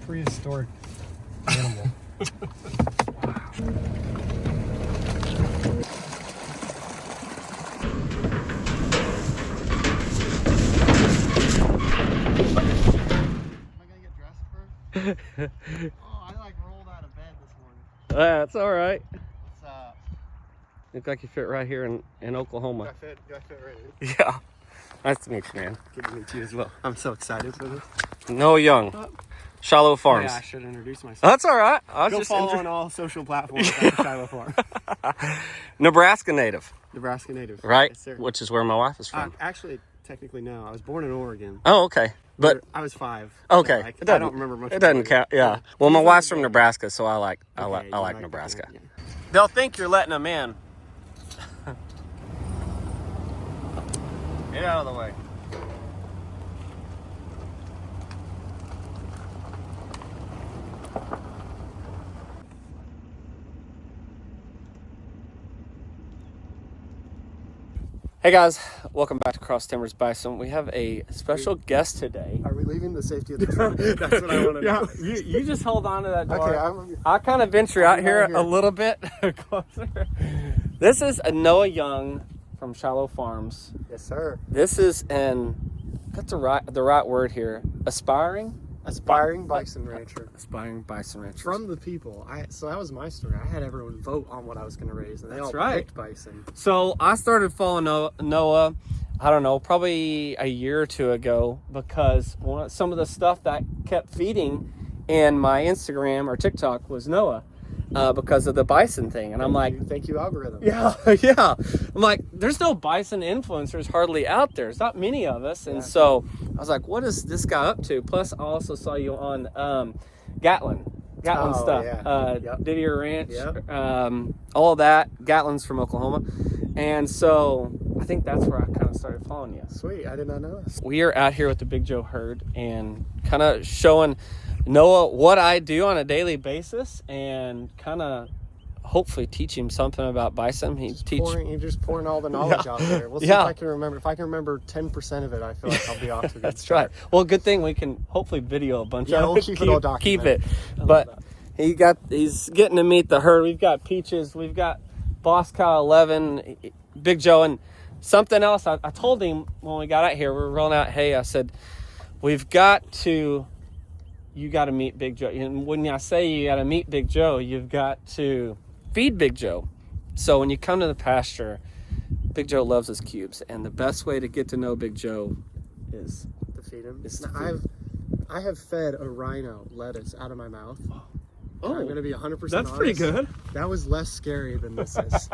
prehistoric animal. Oh, I like rolled out of bed this morning. That's all right. What's up? Look like you fit right here in Oklahoma. Do I fit right in? Yeah. Nice to meet you, man. Good to meet you as well. I'm so excited for this. Noah Young, Shallow Farms. Yeah, I should introduce myself. That's all right. I was Go just follow on all social platforms at the Shiloh Farm. Nebraska native, Nebraska native. right? Yes, sir. Which is where my wife is from. Actually, technically, no. I was born in Oregon. Oh, okay. But I was 5. okay, So, like, I don't remember much. It doesn't count. Yeah. Well, my wife's from Nebraska, so I like Nebraska. Yeah. They'll think you're letting them in. Get out of the way. Hey guys, welcome back to Cross Timbers Bison. We have a special guest today. Are we leaving the safety of the truck? That's what I want to know. Yeah, you just hold on to that door. Okay, I'll kind of venture out here a little bit closer. This is a Noah Young from Shallow Farms. Yes, sir. This is got the right word here. Aspiring bison rancher. Aspiring bison rancher. From the people. So that was my story. I had everyone vote on what I was going to raise, and they all picked bison. So I started following Noah, I don't know, probably a year or two ago, because some of the stuff that kept feeding in my Instagram or TikTok was Noah. Because of the bison thing, and I'm like, thank you, algorithm. Yeah. I'm like, there's no bison influencers hardly out there. There's not many of us, and so I was like, what is this guy up to? Plus, I also saw you on Gatlin stuff, Didier Ranch, all of that. Gatlin's from Oklahoma, and so I think that's where I kind of started following you. Sweet, I did not know this. We are out here with the Big Joe herd and kind of showing Noah what I do on a daily basis, and kind of hopefully teach him something about bison. You're just pouring all the knowledge out there. We'll see if I can remember. If I can remember 10% of it, I feel like I'll be off to a good That's start. right. Well, good thing we can hopefully video a bunch of it. We'll keep it all documented. Keep it. But he's getting to meet the herd. We've got Peaches. We've got Boss Cow 11, Big Joe, and something else. I told him when we got out here, we were rolling out hay. I said, you got to meet Big Joe. And when I say you got to meet Big Joe, you've got to feed Big Joe. So when you come to the pasture, Big Joe loves his cubes, and the best way to get to know Big Joe is to feed him. I have fed a rhino lettuce out of my mouth. Oh, I'm going to be 100% honest. That's pretty good. That was less scary than this is.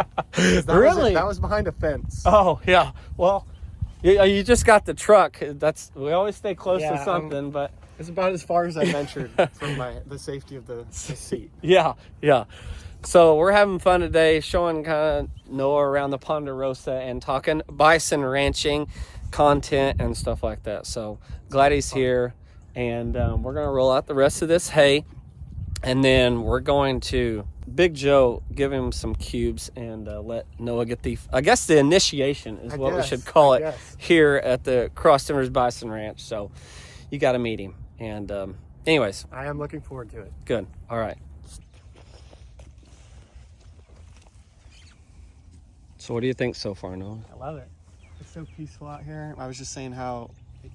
Really? That was behind a fence. Oh, yeah. Well, you just got the truck. We always stay close to something, but it's about as far as I ventured from the safety of the seat. Yeah. So we're having fun today, showing kind of Noah around the Ponderosa and talking bison ranching content and stuff like that. So glad he's here, and we're going to roll out the rest of this hay, and then we're going to Big Joe give him some cubes and let Noah get the initiation is what we should call it here at the Cross Timbers Bison Ranch. So you got to meet him. And anyways, I am looking forward to it. Good. All right. So what do you think so far, Noah? I love it. It's so peaceful out here. I was just saying how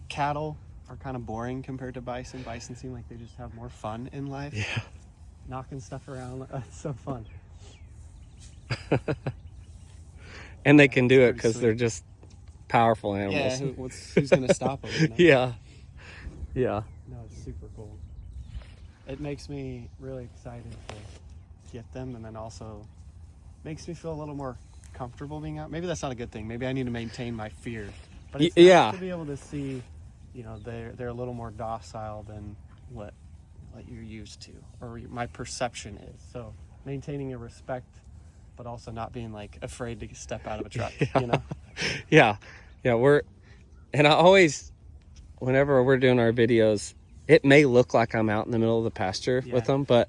cattle are kind of boring compared to bison. Bison seem like they just have more fun in life. Yeah. Knocking stuff around. It's so fun. And they can do it because they're just powerful animals. Yeah, who's going to stop them? You know? Yeah. No, it's super cool. It makes me really excited to get them, and then also makes me feel a little more comfortable being out. Maybe that's not a good thing. Maybe I need to maintain my fear. But it's nice to be able to see, they're a little more docile than what you're used to, or my perception is. So maintaining a respect, but also not being like afraid to step out of a truck. Yeah. And I always, whenever we're doing our videos, it may look like I'm out in the middle of the pasture with them, but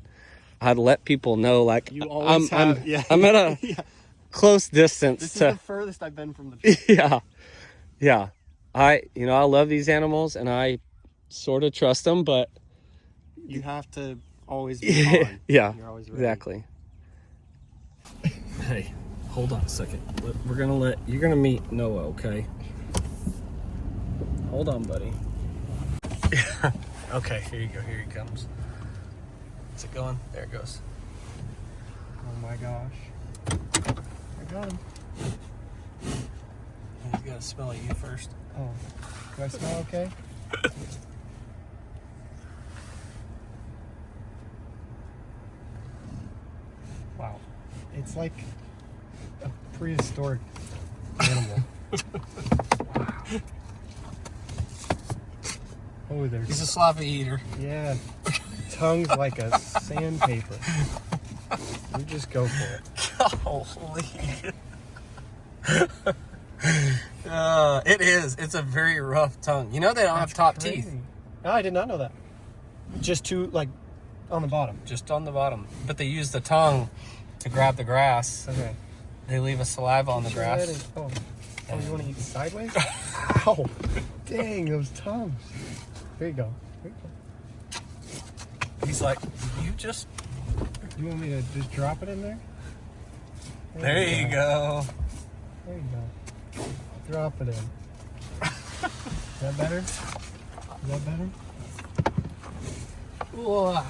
I'd let people know, like, I'm at a close distance. This is the furthest I've been from the truck. Yeah. I love these animals, and I sort of trust them, but you have to always be on. Yeah, You're always ready. exactly. Hey, hold on a second. You're gonna meet Noah, okay? Hold on, buddy. Okay, here you go. Here he comes. Is it going? There it goes. Oh my gosh. I got him. He's got to smell you first. Oh, do I smell okay? Wow. It's like a prehistoric animal. Wow. Oh, there's... He's a sloppy eater. Yeah. Tongue's like a sandpaper. You just go for it. Holy. It is. It's a very rough tongue. You know they don't have top teeth. No, I did not know that. Just two, like, on the bottom. Just on the bottom. But they use the tongue to grab the grass. Okay. They leave a saliva on the grass. Oh, you want to eat sideways? Ow. Dang, those tongues. There you go. There you go. He's like, you want me to just drop it in there? There you go. There you go. Drop it in. Is that better? Is that better? Whoa.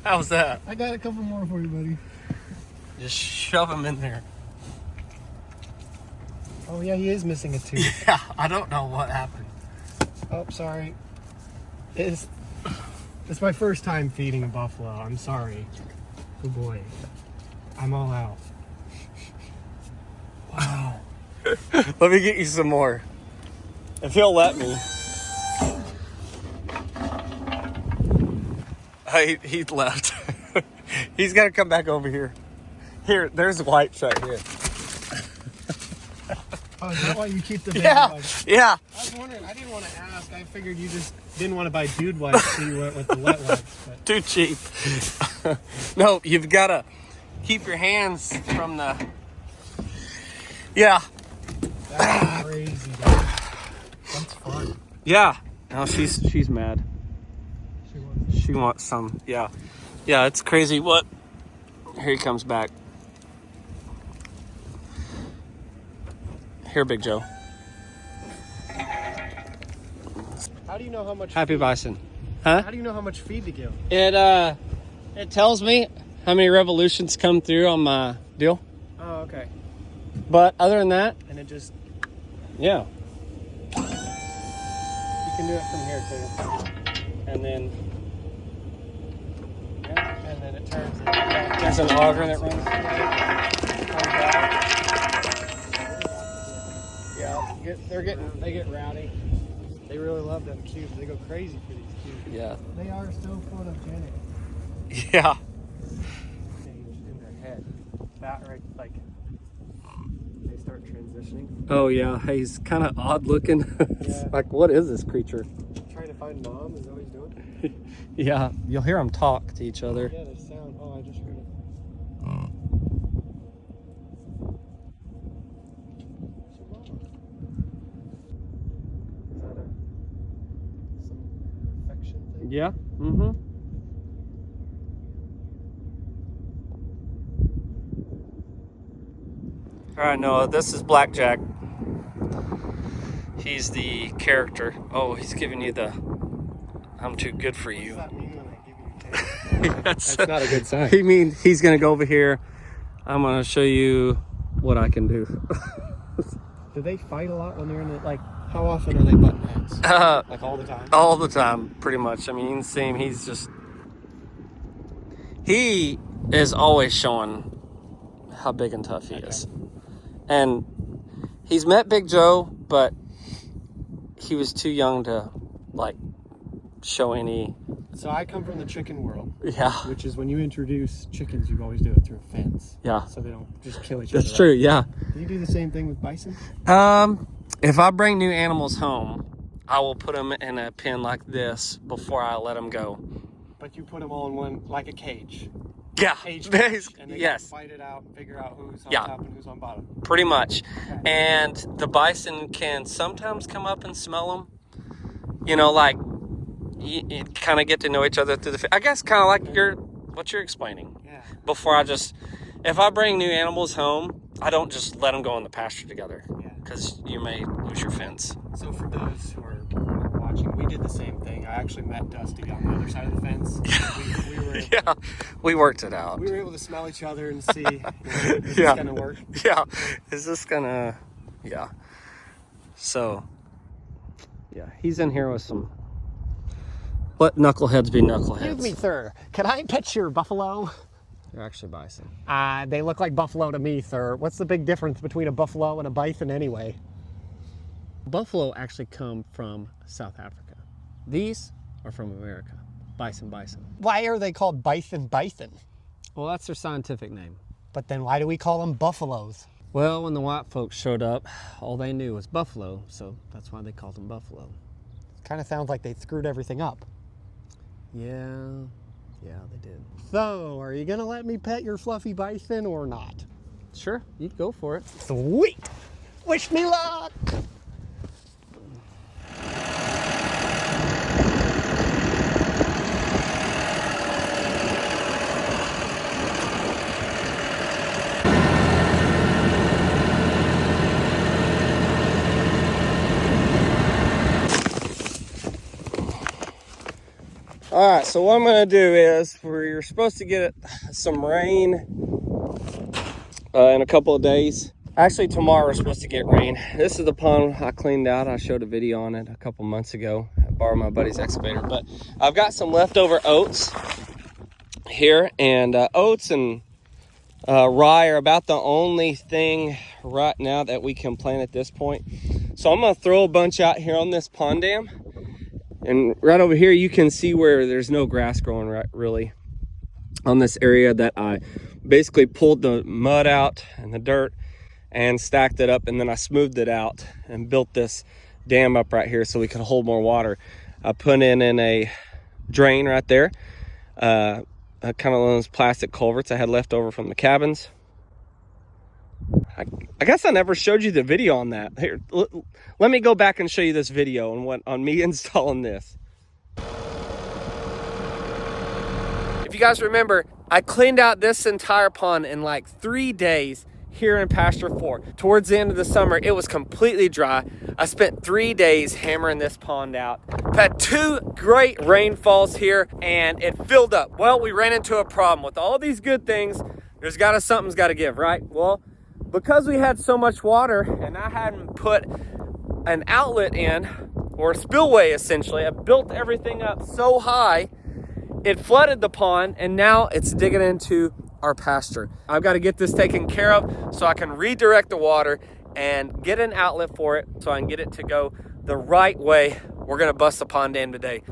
How's that? I got a couple more for you, buddy. Just shove him in there. Oh, yeah, he is missing a tooth. Yeah, I don't know what happened. Oh, sorry. It's my first time feeding a buffalo. I'm sorry. Oh, boy. I'm all out. Wow. Let me get you some more. If he'll let me. He left. He's got to come back over here. Here, there's wipes right here. Oh, is that why you keep the baby wipes? Yeah. I was wondering. I didn't want to ask. I figured you just didn't want to buy dude wipes, so you went with the wet wipes. But. Too cheap. No, you've got to keep your hands from the... Yeah. That's crazy, dude. That's fun. Yeah. No, she's mad. She wants some. Yeah. Yeah, it's crazy. What? Here he comes back. Here, Big Joe. How do you know how much Happy feed? Bison. Huh? How do you know how much feed to give? It tells me how many revolutions come through on my deal. Oh, okay. But other than that, And it just... yeah. You can do it from here, too. And then And then it turns... there's an auger that runs. Yeah, they get rowdy. They really love them cubes. They go crazy for these cubes. Yeah. They are so photogenic. Yeah. Change in their head. That right, like they start transitioning. Oh yeah. He's kind of odd looking. It's Yeah. like, what is this creature? Trying to find mom is always doing. Yeah. You'll hear them talk to each other. Yeah, the sound. Oh, I just heard it. Is that some infection thing? Yeah. Mm-hmm. All right, Noah, this is Blackjack. He's the character. Oh, he's giving you the I'm too good for What you. does that mean when they give you taste? That's not a good sign. He means he's going to go over here. I'm going to show you what I can do. Do they fight a lot when they're in it? Like, how often are they button heads? Like all the time? All the time, pretty much. I mean, you can see him. He is always showing how big and tough he is. And he's met Big Joe, but he was too young to, like, show any... So I come from the chicken world. Yeah. Which is when you introduce chickens, you always do it through a fence. Yeah. So they don't just kill each other. That's true, yeah. Do you do the same thing with bison? If I bring new animals home, I will put them in a pen like this before I let them go. But you put them all in one, like a cage. Yeah. Cage, and they Yes. fight it out and figure out who's on Yeah. top and who's on bottom. Pretty much. And the bison can sometimes come up and smell them. You know, like you kind of get to know each other through the, I guess kind of like what you're explaining. Yeah. Before if I bring new animals home, I don't just let them go in the pasture together. Yeah. Because you may lose your fence. So for those who are watching, we did the same thing. I actually met Dusty on the other side of the fence. We were able we worked it out. We were able to smell each other and see, is this gonna work? Yeah, is this gonna, yeah. So, yeah, he's in here with some, let knuckleheads be knuckleheads. Excuse me, sir. Can I pet your buffalo? They're actually bison. They look like buffalo to me, sir. What's the big difference between a buffalo and a bison anyway? Buffalo actually come from South Africa. These are from America. Bison. Why are they called bison? Well, that's their scientific name. But then why do we call them buffaloes? Well, when the white folks showed up, all they knew was buffalo, so that's why they called them buffalo. Kind of sounds like they screwed everything up. Yeah, they did. So, are you gonna let me pet your fluffy bison or not? Sure, you go for it. Sweet! Wish me luck! All right, so what I'm gonna do is, you're supposed to get some rain in a couple of days. Actually, tomorrow we're supposed to get rain. This is the pond I cleaned out. I showed a video on it a couple months ago. I borrowed my buddy's excavator, but I've got some leftover oats here, and oats and rye are about the only thing right now that we can plant at this point. So I'm gonna throw a bunch out here on this pond dam. And right over here, you can see where there's no grass growing right really on this area that I basically pulled the mud out and the dirt and stacked it up, and then I smoothed it out and built this dam up right here so we could hold more water. I put in a drain right there, kind of one of those plastic culverts I had left over from the cabins. I guess I never showed you the video on that. Here, let me go back and show you this video on me installing this. If you guys remember, I cleaned out this entire pond in like 3 days here in Pasture 4. Towards the end of the summer, it was completely dry. I spent 3 days hammering this pond out. I've had 2 great rainfalls here and it filled up. Well, we ran into a problem. With all these good things, something's got to give, right? Well, because we had so much water and I hadn't put an outlet in, or a spillway essentially, I built everything up so high, it flooded the pond and now it's digging into our pasture. I've got to get this taken care of so I can redirect the water and get an outlet for it so I can get it to go the right way. We're gonna bust the pond dam today.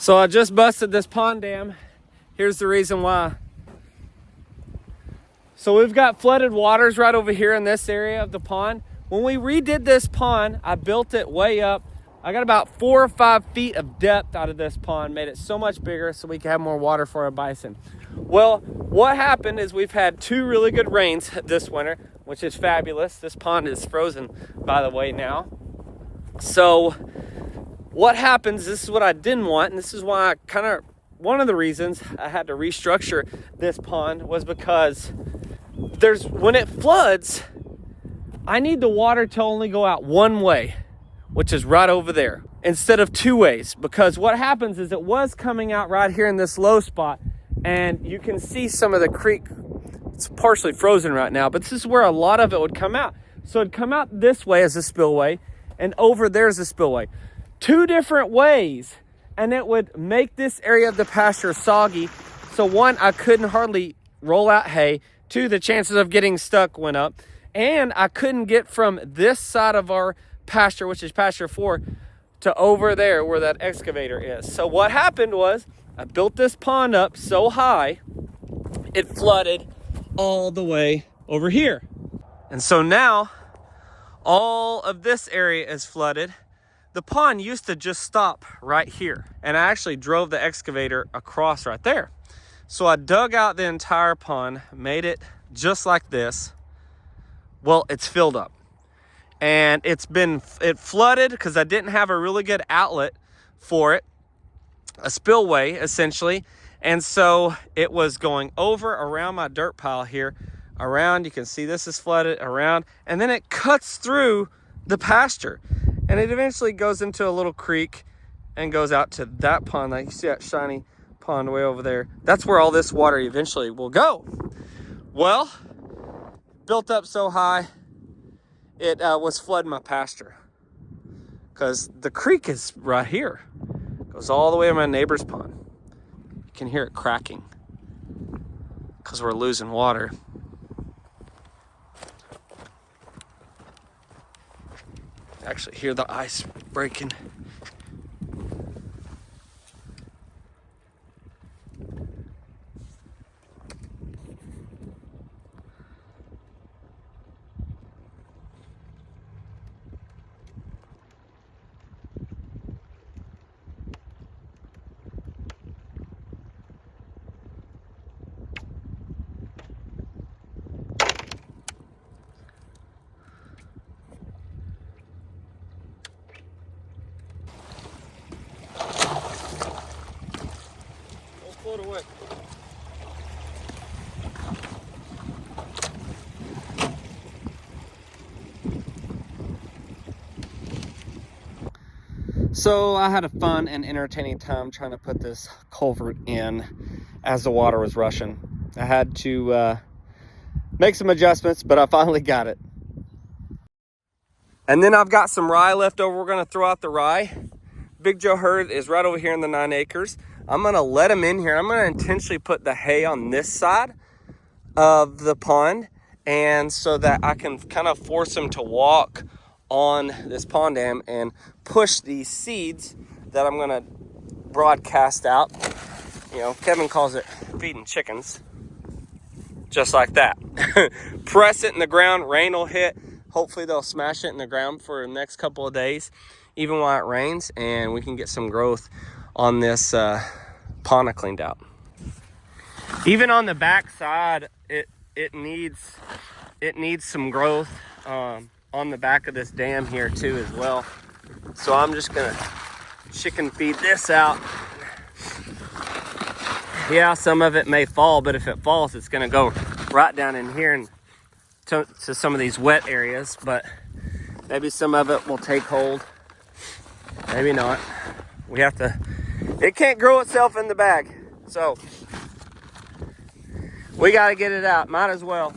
So I just busted this pond dam. Here's the reason why. So we've got flooded waters right over here in this area of the pond. When we redid this pond, I built it way up. I got about 4 or 5 feet of depth out of this pond, made it so much bigger so we could have more water for our bison. Well, what happened is we've had 2 really good rains this winter, which is fabulous. This pond is frozen, by the way, now. So what happens, this is what I didn't want, and this is why one of the reasons I had to restructure this pond was because when it floods, I need the water to only go out one way, which is right over there, instead of two ways. Because what happens is it was coming out right here in this low spot, and you can see some of the creek. It's partially frozen right now, but this is where a lot of it would come out. So it'd come out this way as a spillway, and over there's a spillway. Two different ways, and it would make this area of the pasture soggy. So one, I couldn't hardly roll out hay. Two, the chances of getting stuck went up. And I couldn't get from this side of our pasture, which is pasture 4, to over there where that excavator is. So what happened was I built this pond up so high, it flooded all the way over here. And so now all of this area is flooded. The pond used to just stop right here, and I actually drove the excavator across right there. So I dug out the entire pond, made it just like this. Well, it's filled up, and it flooded because I didn't have a really good outlet for it, a spillway essentially. And so it was going over around my dirt pile here, around, you can see this is flooded around, and then it cuts through the pasture. And it eventually goes into a little creek and goes out to that pond. Like you see that shiny pond way over there. That's where all this water eventually will go. Well, built up so high, it was flooding my pasture. Because the creek is right here. Goes all the way to my neighbor's pond. You can hear it cracking. Because we're losing water. Actually hear the ice breaking. Float away. So I had a fun and entertaining time trying to put this culvert in as the water was rushing. I had to make some adjustments, but I finally got it. And then I've got some rye left over. We're gonna throw out the rye. Big Joe herd is right over here in the 9 acres. I'm gonna let him in here. I'm gonna intentionally put the hay on this side of the pond, and so that I can kind of force him to walk on this pond dam and push these seeds that I'm gonna broadcast out. You know, Kevin calls it feeding chickens. Just like that. Press it in the ground, rain will hit. Hopefully they'll smash it in the ground for the next couple of days, even while it rains, and we can get some growth on this pond I cleaned out. Even on the back side, it needs some growth on the back of this dam here too as well. So I'm just gonna chicken feed this out. Yeah, some of it may fall, but if it falls, it's gonna go right down in here and to some of these wet areas, but maybe some of it will take hold. Maybe not. We have to, it can't grow itself in the bag. So we got to get it out. Might as well.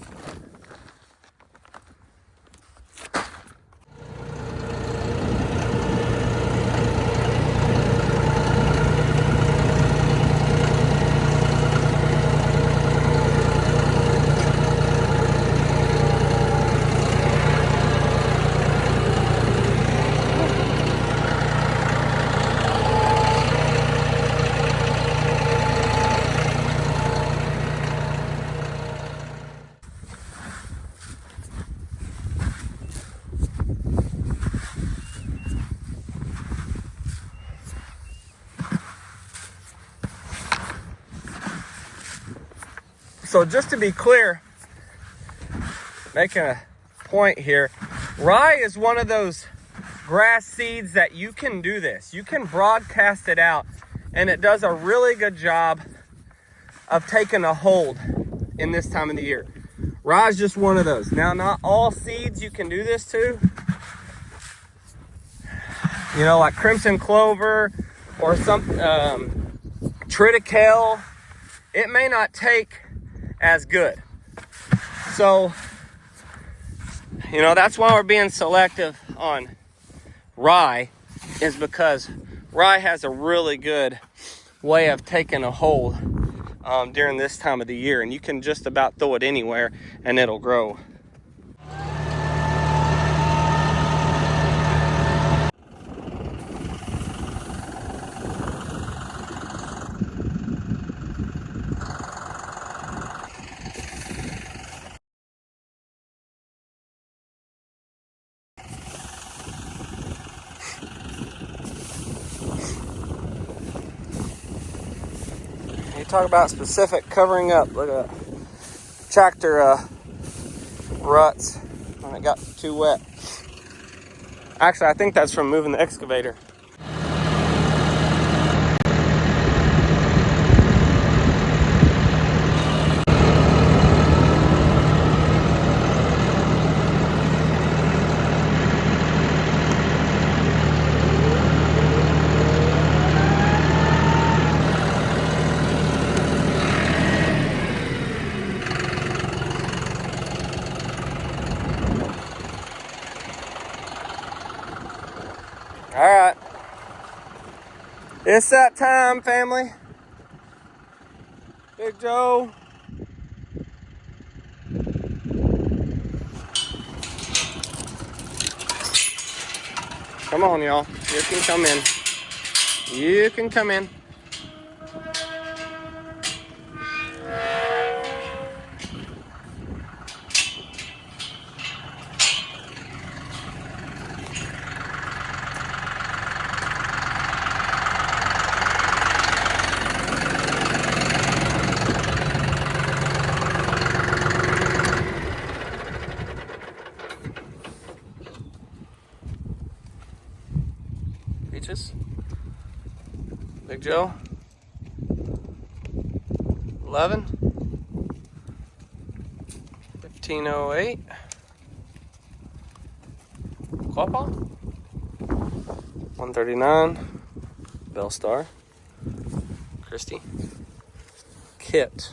So just to be clear, making a point here, rye is one of those grass seeds that you can do this. You can broadcast it out, and it does a really good job of taking a hold in this time of the year. Rye is just one of those. Now, not all seeds you can do this to. You know, like crimson clover or some triticale, it may not take as good. So, you know, that's why we're being selective on rye, is because rye has a really good way of taking a hold during this time of the year, and you can just about throw it anywhere and it'll grow. You talk about specific covering up. Look at that. Tractor ruts when it got too wet. Actually, I think that's from moving the excavator. All right, it's that time, family. Big Joe. Come on, y'all. You can come in. You can come in. Peaches. Big Joe. 11. 1508. Quapaw. 139. Bellstar. Christy. Kit.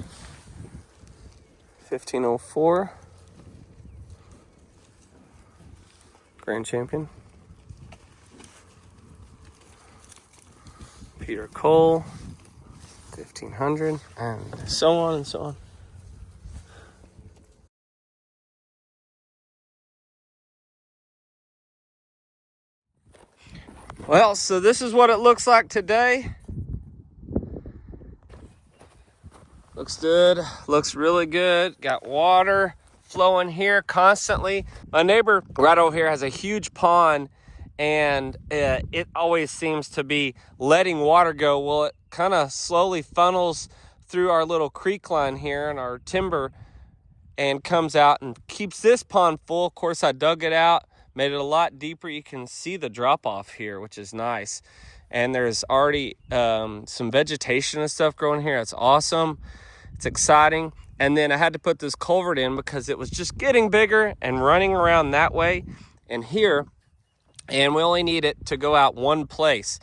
1504. Grand Champion. Peter Cole, 1500, and so on and so on. Well, so this is what it looks like today. Looks good, looks really good. Got water flowing here constantly. My neighbor right over here has a huge pond, and it always seems to be letting water go. Well, it kind of slowly funnels through our little creek line here and our timber and comes out and keeps this pond full. Of course, I dug it out, made it a lot deeper. You can see the drop off here, which is nice. And there's already some vegetation and stuff growing here. It's awesome. It's exciting. And then I had to put this culvert in because it was just getting bigger and running around that way and here. And we only need it to go out one place.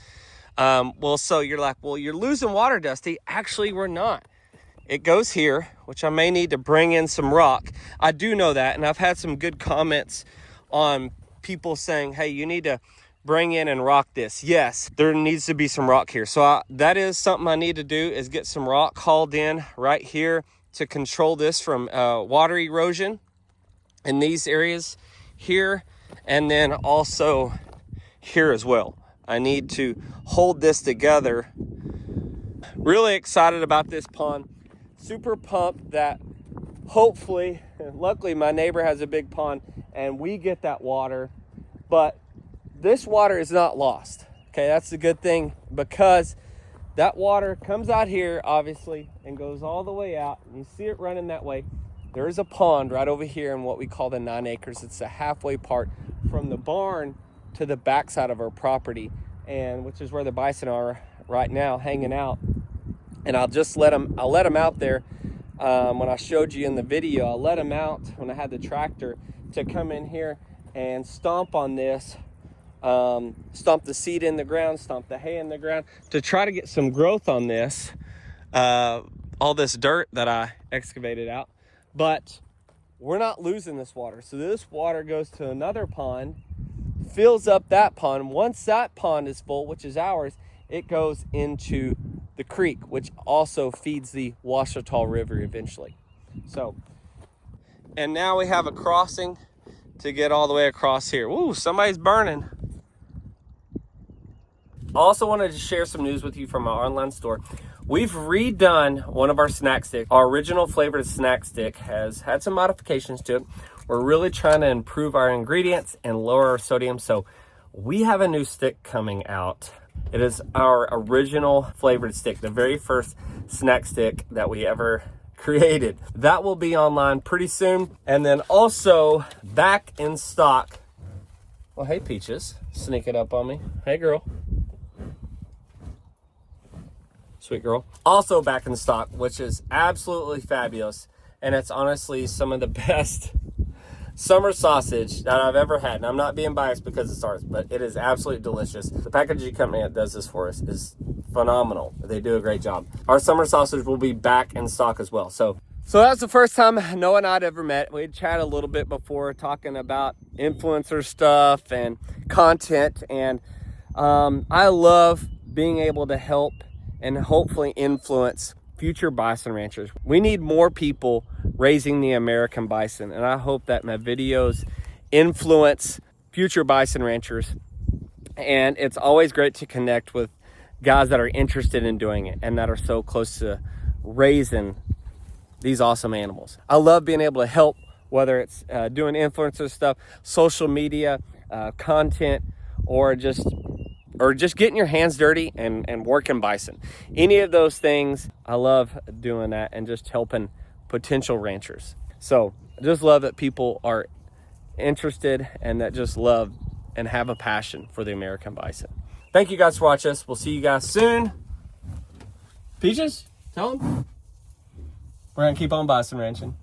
Well, so you're like, well, you're losing water, Dusty. Actually, we're not. It goes here, which I may need to bring in some rock. I do know that, and I've had some good comments on people saying, hey, you need to bring in and rock this. Yes, there needs to be some rock here. So that is something I need to do, is get some rock hauled in right here to control this from water erosion in these areas here. And then also here as well. I need to hold this together. Really excited about this pond. Super pumped that hopefully, luckily my neighbor has a big pond and we get that water, but this water is not lost. Okay, that's the good thing, because that water comes out here obviously and goes all the way out. You see it running that way. There is a pond right over here in what we call the 9 acres. It's the halfway part from the barn to the backside of our property, and which is where the bison are right now hanging out. And I'll let them out there. When I showed you in the video, I'll let them out when I had the tractor to come in here and stomp on this, stomp the seed in the ground, stomp the hay in the ground to try to get some growth on this, all this dirt that I excavated out. But we're not losing this water. So this water goes to another pond, fills up that pond. Once that pond is full, which is ours, it goes into the creek, which also feeds the Ouachita River eventually. So, and now we have a crossing to get all the way across here. Ooh, somebody's burning. Also wanted to share some news with you from our online store. We've redone one of our snack sticks. Our original flavored snack stick has had some modifications to it. We're really trying to improve our ingredients and lower our sodium. So we have a new stick coming out. It is our original flavored stick, the very first snack stick that we ever created. That will be online pretty soon. And then also back in stock. Well, hey, Peaches, sneak it up on me. Hey, girl. Sweet girl. Also back in stock, which is absolutely fabulous. And it's honestly some of the best summer sausage that I've ever had. And I'm not being biased because it's ours, but it is absolutely delicious. The packaging company that does this for us is phenomenal. They do a great job. Our summer sausage will be back in stock as well. So that's the first time Noah and I'd ever met. We'd chat a little bit before talking about influencer stuff and content. And I love being able to help and hopefully influence future bison ranchers. We need more people raising the American bison, and I hope that my videos influence future bison ranchers. And it's always great to connect with guys that are interested in doing it and that are so close to raising these awesome animals. I love being able to help, whether it's doing influencer stuff, social media, content, or just getting your hands dirty and working bison. Any of those things, I love doing that and just helping potential ranchers. So I just love that people are interested and that just love and have a passion for the American bison. Thank you guys for watching us. We'll see you guys soon. Peaches, tell them. We're gonna keep on bison ranching.